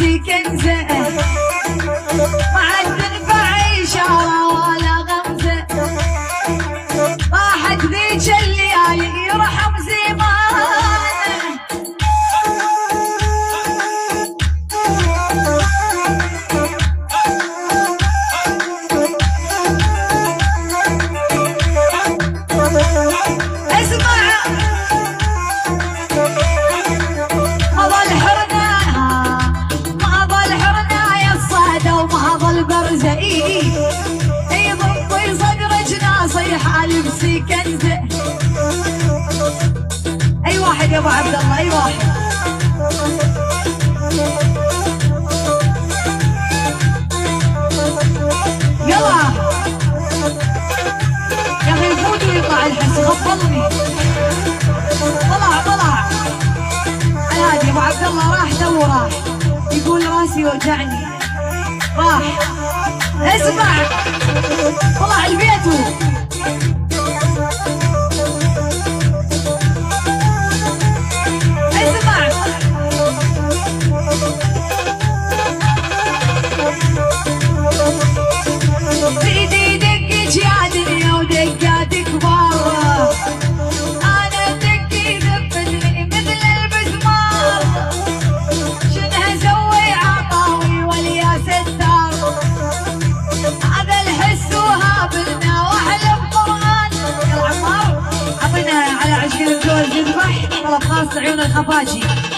لبسي كنزه ما عاد تنفع اشاره ولا غمزه راحت ذيك الليالي يرحم زمانه لبسي كنزه اي واحد يا ابو عبد الله اي واحد يلا يا اخي يفوت ويطلع الحس غفلني طلع الهادي ابو عبد الله راح تو راح يقول راسي وجعني راح اسمع طلع البيت بإيدي دقج يا دنيا ودقات كبار أنا دقي ذبني مثل المزمار شنها سوي عطاوي واليا ستار هذا الحس وهابلنا وأحلى بقرآن يا عمار عطينا على عشق الجوز يذبح طلب خاص عيون الخفاشي